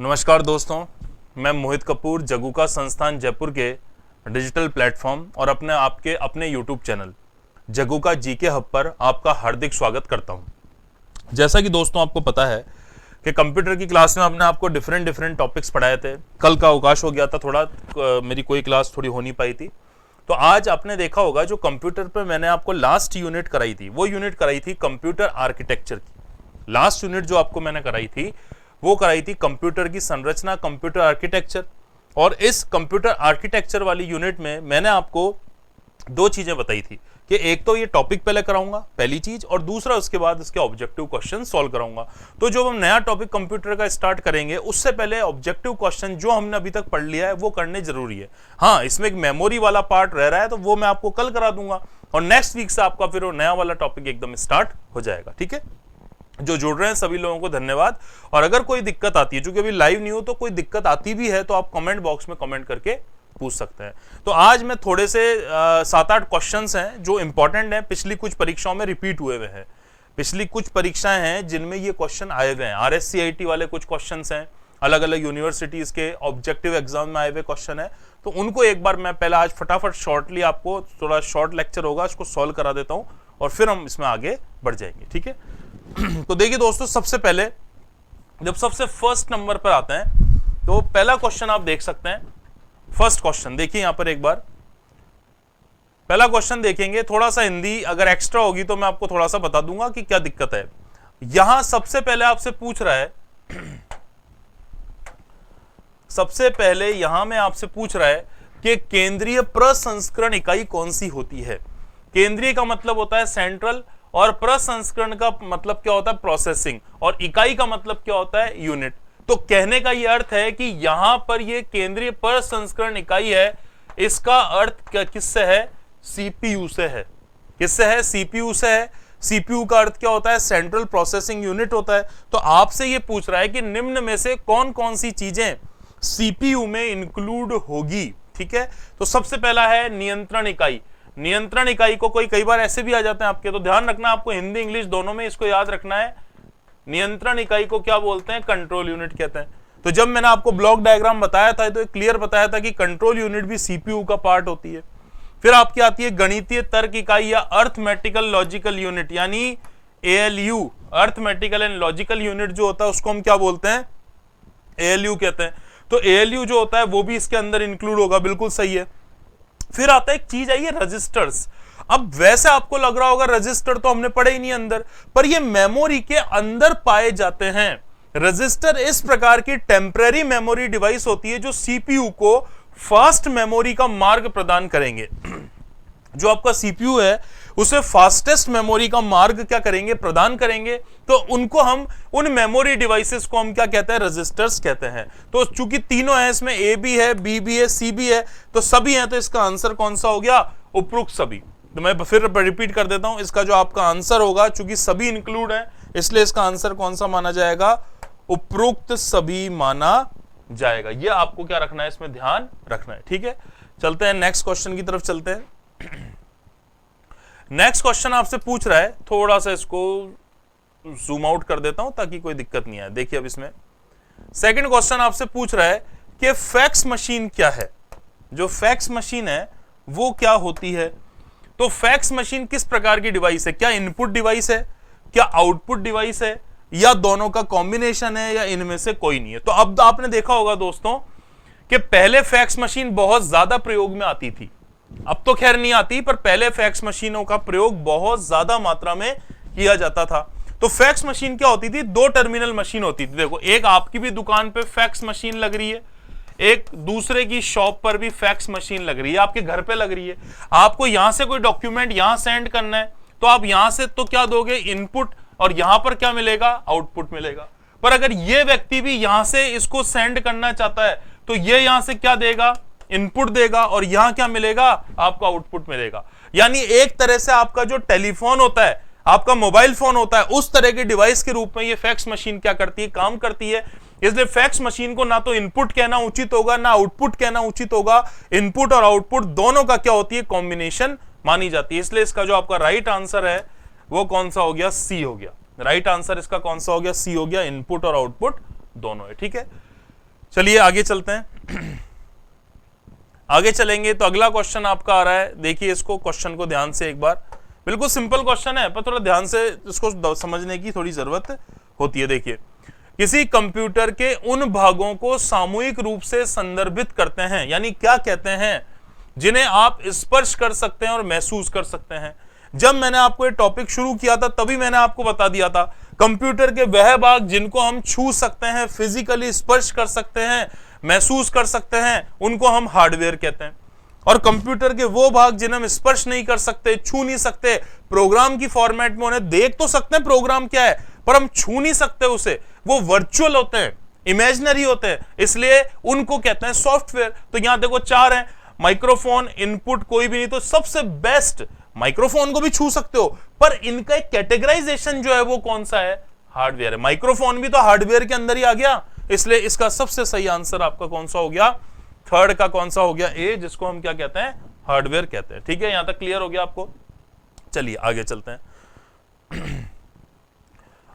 नमस्कार दोस्तों, मैं मोहित कपूर जगुका संस्थान जयपुर के डिजिटल प्लेटफॉर्म और अपने यूट्यूब चैनल जगुका जीके हब पर आपका हार्दिक स्वागत करता हूं। जैसा कि दोस्तों आपको पता है कि कंप्यूटर की क्लास में हमने आपको डिफरेंट टॉपिक्स पढ़ाए थे। कल का अवकाश हो गया था, थोड़ा मेरी कोई क्लास थोड़ी हो नहीं पाई थी। तो आज आपने देखा होगा जो कंप्यूटर पर मैंने आपको लास्ट यूनिट कराई थी, वो यूनिट कराई थी कंप्यूटर आर्किटेक्चर की। लास्ट यूनिट जो आपको मैंने कराई थी वो कराई थी कंप्यूटर की संरचना, कंप्यूटर आर्किटेक्चर। और इस कंप्यूटर आर्किटेक्चर वाली यूनिट में मैंने आपको दो चीजें बताई थी कि एक तो ये टॉपिक पहले कराऊंगा, पहली चीज, और दूसरा उसके बाद इसके ऑब्जेक्टिव क्वेश्चन सॉल्व कराऊंगा। तो जो हम नया टॉपिक कंप्यूटर का स्टार्ट करेंगे उससे पहले ऑब्जेक्टिव क्वेश्चन जो हमने अभी तक पढ़ लिया है वो करने जरूरी है। हाँ, इसमें एक मेमोरी वाला पार्ट रह रहा है तो वो मैं आपको कल करा दूंगा और नेक्स्ट वीक से आपका फिर वो नया वाला टॉपिक एकदम स्टार्ट हो जाएगा। ठीक है, जो जुड़ रहे हैं सभी लोगों को धन्यवाद। और अगर कोई दिक्कत आती है, चूंकि अभी लाइव नहीं हो, तो कोई दिक्कत आती भी है तो आप कमेंट बॉक्स में कमेंट करके पूछ सकते हैं। तो आज मैं थोड़े से 7-8 क्वेश्चंस हैं जो इंपॉर्टेंट हैं, पिछली कुछ परीक्षाओं में रिपीट हुए हुए हैं। पिछली कुछ परीक्षाएं हैं जिनमें ये क्वेश्चन आए हुए हैं। RSCIT वाले कुछ क्वेश्चंस हैं, अलग अलग यूनिवर्सिटीज के ऑब्जेक्टिव एग्जाम में आए हुए क्वेश्चन है। तो उनको एक बार मैं पहले आज फटाफट शॉर्टली आपको थोड़ा शॉर्ट लेक्चर होगा, उसको सॉल्व करा देता हूं और फिर हम इसमें आगे बढ़ जाएंगे। ठीक है, तो देखिए दोस्तों, सबसे पहले जब सबसे फर्स्ट नंबर पर आते हैं तो पहला क्वेश्चन आप देख सकते हैं। फर्स्ट क्वेश्चन देखिए यहां पर एक बार पहला क्वेश्चन देखेंगे। थोड़ा सा हिंदी अगर एक्स्ट्रा होगी तो मैं आपको थोड़ा सा बता दूंगा कि क्या दिक्कत है। यहां सबसे पहले आपसे पूछ रहा है, सबसे पहले यहां में आपसे पूछ रहा है कि केंद्रीय प्रसंस्करण इकाई कौन सी होती है। केंद्रीय का मतलब होता है सेंट्रल और प्रसंस्करण का मतलब क्या होता है प्रोसेसिंग, और इकाई का मतलब क्या होता है यूनिट। तो कहने का यह अर्थ है कि यहां पर यह केंद्रीय प्रसंस्करण इकाई है, इसका अर्थ किससे है? सीपीयू से है। किससे है? सीपीयू से है। सीपीयू का अर्थ क्या होता है? सेंट्रल प्रोसेसिंग यूनिट होता है। तो आपसे यह पूछ रहा है कि निम्न में से कौन कौन सी चीजें सीपीयू में इंक्लूड होगी। ठीक है, तो सबसे पहला है नियंत्रण इकाई। नियंत्रण इकाई को कोई कई बार ऐसे भी आ जाते हैं आपके, तो ध्यान रखना, आपको हिंदी इंग्लिश दोनों में इसको याद रखना है। नियंत्रण इकाई को क्या बोलते हैं? कंट्रोल यूनिट कहते हैं। तो जब मैंने आपको ब्लॉक डायग्राम बताया था तो क्लियर बताया था कि कंट्रोल यूनिट भी सीपीयू का पार्ट होती है। फिर आपकी आती है गणितीय तर्क इकाई या अर्थमेटिकल लॉजिकल यूनिट, यानी ALU। Arithmetical and logical unit जो होता है उसको हम क्या बोलते हैं? ALU कहते हैं। तो ALU जो होता है वो भी इसके अंदर इंक्लूड होगा, बिल्कुल सही है। फिर आता है एक चीज आई है रजिस्टर्स। अब वैसे आपको लग रहा होगा रजिस्टर तो हमने पढ़े ही नहीं अंदर, पर ये मेमोरी के अंदर पाए जाते हैं। रजिस्टर इस प्रकार की टेम्परेरी मेमोरी डिवाइस होती है जो सीपीयू को फास्ट मेमोरी का मार्ग प्रदान करेंगे। जो आपका सीपीयू है उसे फास्टेस्ट मेमोरी का मार्ग क्या करेंगे? प्रदान करेंगे। तो उनको हम, उन मेमोरी डिवाइसेस को हम क्या कहते हैं? रजिस्टर्स कहते हैं। तो चूंकि तीनों है, इसमें ए भी है, बी भी है, सी भी है, तो सभी हैं, तो इसका आंसर कौन सा हो गया? उपरोक्त सभी। तो मैं फिर रिपीट कर देता हूं, इसका जो आपका आंसर होगा, चूंकि सभी इंक्लूड है इसलिए इसका आंसर कौन सा माना जाएगा? उपरोक्त सभी माना जाएगा। यह आपको क्या रखना है? इसमें ध्यान रखना है। ठीक है, चलते हैं नेक्स्ट क्वेश्चन की तरफ चलते हैं। नेक्स्ट क्वेश्चन आपसे पूछ रहा है, थोड़ा सा इसको जूम आउट कर देता हूं ताकि कोई दिक्कत नहीं आए। देखिए अब इसमें सेकंड क्वेश्चन आपसे पूछ रहा है कि फैक्स मशीन क्या है। जो फैक्स मशीन है वो क्या होती है? तो फैक्स मशीन किस प्रकार की डिवाइस है? क्या इनपुट डिवाइस है, क्या आउटपुट डिवाइस है, या दोनों का कॉम्बिनेशन है, या इनमें से कोई नहीं है? तो अब आपने देखा होगा दोस्तों कि पहले फैक्स मशीन बहुत ज्यादा प्रयोग में आती थी, अब तो खैर नहीं आती, पर पहले फैक्स मशीनों का प्रयोग बहुत ज्यादा मात्रा में किया जाता था। तो फैक्स मशीन क्या होती थी? 2 टर्मिनल मशीन होती थी। देखो, एक आपकी भी दुकान पे फैक्स मशीन लग रही है, एक दूसरे की शॉप पर भी फैक्स मशीन लग रही है, आपके घर पे लग रही है। आपको यहां से कोई डॉक्यूमेंट यहां सेंड करना है तो आप यहां से तो क्या दोगे? इनपुट, और यहां पर क्या मिलेगा? आउटपुट मिलेगा। पर अगर यह व्यक्ति भी यहां से इसको सेंड करना चाहता है तो यह यहां से क्या देगा? इनपुट देगा, और यहां क्या मिलेगा? आपको आउटपुट मिलेगा। यानी एक तरह से आपका जो टेलीफोन होता है, आपका मोबाइल फोन होता है, उस तरह के डिवाइस के रूप में ये फैक्स मशीन क्या करती है? काम करती है। इसलिए फैक्स मशीन को ना तो इनपुट कहना उचित होगा ना आउटपुट कहना उचित होगा। इनपुट और आउटपुट दोनों का क्या होती है? कॉम्बिनेशन मानी जाती है। इसलिए इसका जो आपका राइट आंसर है वो कौन सा हो गया? सी हो गया। राइट आंसर इसका कौन सा हो गया? सी हो गया। इनपुट और आउटपुट दोनों है। ठीक है, चलिए आगे चलते हैं। आगे चलेंगे तो अगला क्वेश्चन आपका आ रहा है, देखिए इसको, क्वेश्चन को ध्यान से एक बार, बिल्कुल सिंपल क्वेश्चन है पर थोड़ा ध्यान से इसको समझने की थोड़ी जरूरत होती है। देखिए, किसी कंप्यूटर के उन भागों को सामूहिक रूप से संदर्भित करते हैं, यानी क्या कहते हैं, जिन्हें आप स्पर्श कर सकते हैं और महसूस कर सकते हैं। जब मैंने आपको ये टॉपिक शुरू किया था तभी मैंने आपको बता दिया था, कंप्यूटर के वह भाग जिनको हम छू सकते हैं, फिजिकली स्पर्श कर सकते हैं, महसूस कर सकते हैं, उनको हम हार्डवेयर कहते हैं। और कंप्यूटर के वो भाग जिन्हें हम स्पर्श नहीं कर सकते, छू नहीं सकते, प्रोग्राम की फॉर्मेट में उन्हें देख तो सकते हैं प्रोग्राम क्या है, पर हम छू नहीं सकते उसे, वो वर्चुअल होते हैं, इमेजिनरी होते हैं, इसलिए उनको कहते हैं सॉफ्टवेयर। तो यहां देखो 4 हैं, माइक्रोफोन, इनपुट कोई भी नहीं, तो सबसे बेस्ट माइक्रोफोन को भी छू सकते हो, पर इनका एक कैटेगराइजेशन जो है वो कौन सा है, हार्डवेयर है। माइक्रोफोन भी तो हार्डवेयर के अंदर ही आ गया, इसलिए इसका सबसे सही आंसर आपका कौन सा हो गया, थर्ड का कौन सा हो गया, ए, जिसको हम क्या कहते हैं, हार्डवेयर कहते हैं। ठीक है, यहां तक क्लियर हो गया आपको। चलिए आगे चलते हैं।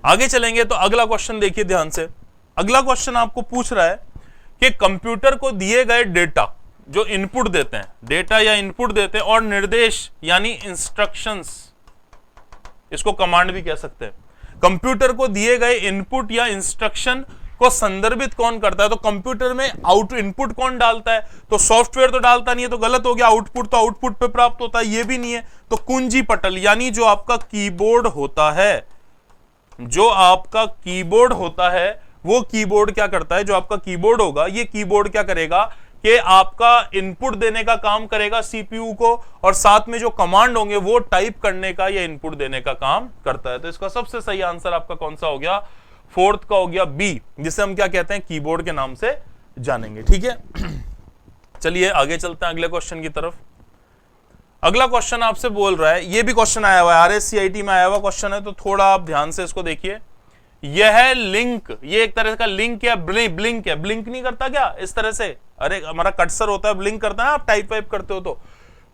आगे चलेंगे तो अगला क्वेश्चन देखिए ध्यान से। अगला क्वेश्चन आपको पूछ रहा है कि कंप्यूटर को दिए गए डेटा, जो इनपुट देते हैं, डेटा या इनपुट देते हैं, और निर्देश यानी इंस्ट्रक्शंस, इसको कमांड भी कह सकते हैं, कंप्यूटर को दिए गए इनपुट या इंस्ट्रक्शन को संदर्भित कौन करता है। तो कंप्यूटर में इनपुट कौन डालता है, तो सॉफ्टवेयर तो डालता नहीं है, तो गलत हो गया। आउटपुट तो आउटपुट पे प्राप्त होता है, ये भी नहीं है, तो कुंजी पटल यानी जो आपका कीबोर्ड होता है, जो आपका कीबोर्ड होता है, वो कीबोर्ड क्या करता है, जो आपका कीबोर्ड होगा, ये कीबोर्ड क्या करेगा कि आपका इनपुट देने का काम करेगा सीपीयू को, और साथ में जो कमांड होंगे वो टाइप करने का या इनपुट देने का काम करता है। तो इसका सबसे सही आंसर आपका कौन सा हो गया, फोर्थ का हो गया बी, जिसे हम क्या कहते हैं, कीबोर्ड के नाम से जानेंगे। ठीक है, चलिए आगे चलते हैं अगले क्वेश्चन की तरफ। अगला क्वेश्चन आपसे बोल रहा है, ये भी क्वेश्चन आया हुआ है, आरएससीआईटी में आया हुआ क्वेश्चन है, तो थोड़ा आप ध्यान से इसको देखिए। यह लिंक, ये एक तरह का लिंक या ब्लिंक है, ब्लिंक नहीं करता क्या इस तरह से, अरे हमारा कर्सर होता है, ब्लिंक करता है, आप टाइप वाइप करते हो तो,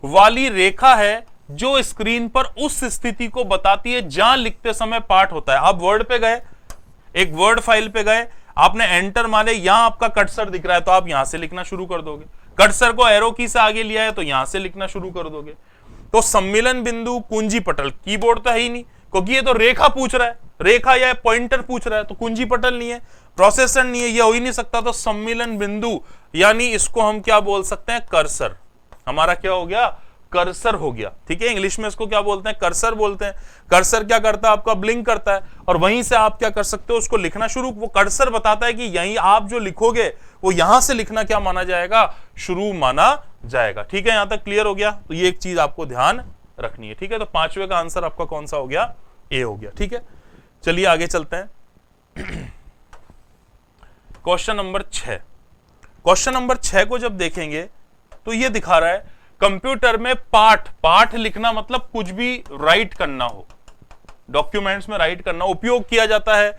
वाली रेखा है जो स्क्रीन पर उस स्थिति को बताती है जहां लिखते समय पाठ होता है। आप वर्ड पे गए, एक वर्ड फाइल पे गए, आपने एंटर मारे, यहां आपका कर्सर दिख रहा है, तो आप यहां से लिखना शुरू कर दोगे। कर्सर को एरो की से आगे लिया है तो यहां से लिखना शुरू कर दोगे। तो सम्मिलन बिंदु, कुंजी पटल, कीबोर्ड तो है ही नहीं, क्योंकि ये तो रेखा पूछ रहा है, रेखा या पॉइंटर पूछ रहा है, तो कुंजी पटल नहीं है, प्रोसेसर नहीं है, ये हो ही नहीं सकता। तो सम्मिलन बिंदु यानी इसको हम क्या बोल सकते हैं, कर्सर, हमारा क्या हो गया, कर्सर हो गया। ठीक है, इंग्लिश में इसको क्या बोलते हैं, कर्सर बोलते हैं। कर्सर क्या करता है, आपका ब्लिंक करता है, और वहीं से आप क्या कर सकते हो, उसको लिखना शुरू, वो कर्सर बताता है कि यहीं आप जो लिखोगे वो यहां से लिखना क्या माना जाएगा, शुरू माना जाएगा। ठीक है, यहां तक क्लियर हो गया। तो ये एक चीज आपको ध्यान रखनी है। ठीक है, तो 5वें का आंसर आपका कौन सा हो गया, ए हो गया। ठीक है, चलिए आगे चलते हैं। Question number 6। क्वेश्चन नंबर 6 को जब देखेंगे तो ये दिखा रहा है, कंप्यूटर में पाठ लिखना मतलब कुछ भी राइट करना हो, डॉक्यूमेंट्स में राइट करना, उपयोग किया जाता है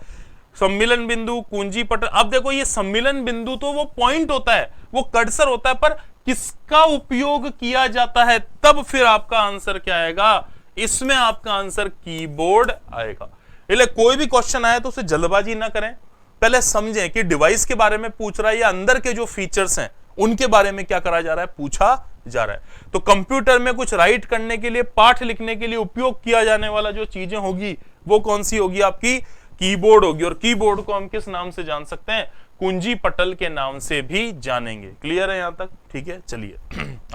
सम्मिलन बिंदु, कुंजी पटल। अब देखो, ये सम्मिलन बिंदु तो वो पॉइंट होता है, वो कर्सर होता है, पर किसका उपयोग किया जाता है, तब फिर आपका आंसर क्या आएगा, इसमें आपका आंसर कीबोर्ड आएगा। इसलिए कोई भी क्वेश्चन आए तो उसे जल्दबाजी ना करें, पहले समझें कि डिवाइस के बारे में पूछ रहा है या अंदर के जो फीचर्स हैं उनके बारे में क्या करा जा रहा है, पूछा जा रहा है। तो कंप्यूटर में कुछ राइट करने के लिए, पाठ लिखने के लिए उपयोग किया जाने वाला जो चीजें होगी वो कौन सी होगी, आपकी कीबोर्ड होगी। और कीबोर्ड को हम किस नाम से जान सकते हैं, कुंजी पटल के नाम से भी जानेंगे। क्लियर है यहां तक? ठीक है, चलिए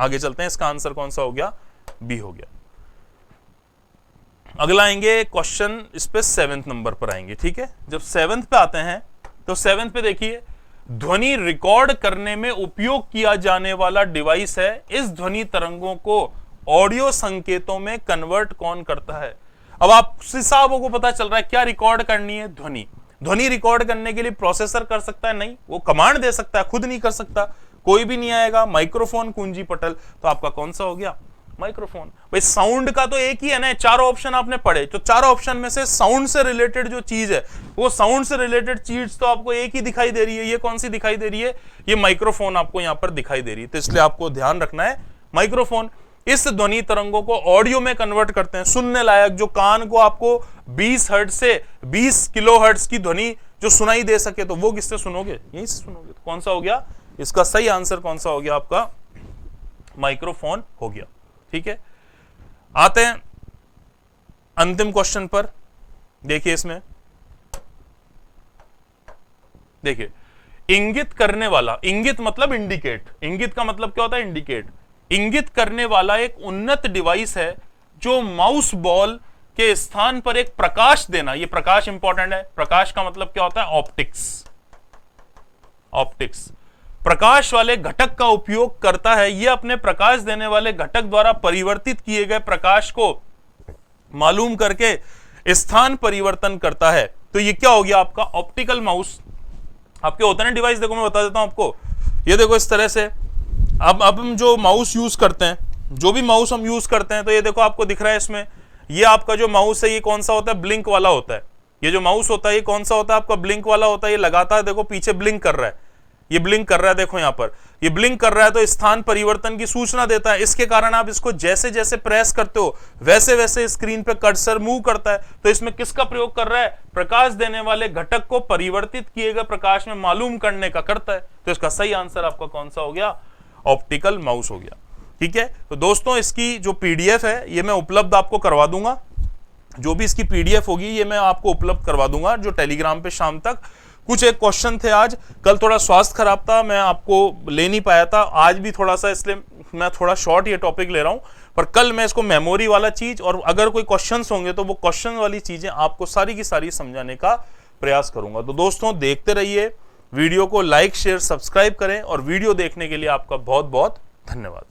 आगे चलते हैं। इसका आंसर कौन सा हो गया, बी हो गया। अगला आएंगे क्वेश्चन, इस पे 7वें नंबर पर आएंगे। ठीक है, जब 7वें पे आते हैं तो 7वें पे देखिए, ध्वनि रिकॉर्ड करने में उपयोग किया जाने वाला डिवाइस है, इस ध्वनि तरंगों को ऑडियो संकेतों में कन्वर्ट कौन करता है। अब आप साहब को पता चल रहा है क्या रिकॉर्ड करनी है, ध्वनि। ध्वनि रिकॉर्ड करने के लिए प्रोसेसर कर सकता है, नहीं, वो कमांड दे सकता है, खुद नहीं कर सकता, कोई भी नहीं आएगा। माइक्रोफोन, कुंजी पटल, तो आपका कौन सा हो गया, माइक्रोफोन। भाई साउंड का तो एक ही है ना, चारों ऑप्शन आपने पढ़े, तो चारों ऑप्शन में से साउंड से रिलेटेड जो चीज है, वो साउंड से रिलेटेड चीज तो आपको एक ही दिखाई दे रही है। ये कौन सी दिखाई दे रही है, ये माइक्रोफोन आपको यहां पर दिखाई दे रही है, तो इसलिए आपको ध्यान रखना है माइक्रोफोन। इस ध्वनि तरंगों को ऑडियो में कन्वर्ट करते हैं, सुनने लायक, जो कान को आपको 20 हर्ट्ज से 20 किलोहर्ट्ज की ध्वनि जो सुनाई दे सके, तो वो किससे सुनोगे? यहीं से सुनोगे। तो कौन सा हो गया इसका सही आंसर? कौन सा हो गया आपका? माइक्रोफोन हो गया। ठीक है, आते हैं अंतिम क्वेश्चन पर। देखिए इसमें, देखिए इंगित करने वाला, इंगित मतलब इंडिकेट, इंगित का मतलब क्या होता है? इंडिकेट। इंगित करने वाला एक उन्नत डिवाइस है जो माउस बॉल के स्थान पर एक प्रकाश देना, ये प्रकाश इंपॉर्टेंट है। प्रकाश का मतलब क्या होता है? ऑप्टिक्स। ऑप्टिक्स प्रकाश वाले घटक का उपयोग करता है। यह अपने प्रकाश देने वाले घटक द्वारा परिवर्तित किए गए प्रकाश को मालूम करके स्थान परिवर्तन करता है। तो ये क्या हो गया आपका? Optical mouse. आपके होते हैं डिवाइस, देखो मैं बता देता हूं आपको। ये देखो इस तरह से, अब हम जो माउस यूज करते हैं, जो भी माउस हम यूज करते हैं, तो ये देखो आपको दिख रहा है इसमें, ये आपका जो माउस है ये कौन सा होता है? ब्लिंक वाला होता है। ये जो माउस होता है ये कौन सा होता है आपका? ब्लिंक वाला होता है। ये लगातार देखो पीछे ब्लिंक कर रहा है, ये ब्लिंक कर रहा है, देखो यहां पर ये ब्लिंक कर रहा है, तो स्थान परिवर्तन की सूचना देता है। इसके कारण आप इसको जैसे जैसे प्रेस करते हो वैसे वैसे स्क्रीन पे कर्सर मूव करता है। तो इसमें किसका प्रयोग कर रहा है? प्रकाश देने वाले घटक को परिवर्तित किए गए प्रकाश में मालूम करने का करता है। तो इसका सही आंसर आपका कौन सा हो गया? ऑप्टिकल माउस हो गया। ठीक है, तो दोस्तों इसकी जो पीडीएफ है ये मैं उपलब्ध आपको करवा दूंगा। जो भी इसकी पीडीएफ होगी ये मैं आपको उपलब्ध करवा दूंगा, जो टेलीग्राम पे शाम तक। कुछ एक क्वेश्चन थे आज, कल थोड़ा स्वास्थ्य खराब था, मैं आपको ले नहीं पाया था, आज भी थोड़ा सा, इसलिए मैं थोड़ा शॉर्ट ये टॉपिक ले रहा हूं। पर कल मैं इसको मेमोरी वाला चीज, और अगर कोई क्वेश्चंस होंगे तो वो क्वेश्चन वाली चीजें आपको सारी की सारी समझाने का प्रयास करूंगा। तो दोस्तों देखते रहिए, वीडियो को लाइक शेयर सब्सक्राइब करें, और वीडियो देखने के लिए आपका बहुत बहुत धन्यवाद।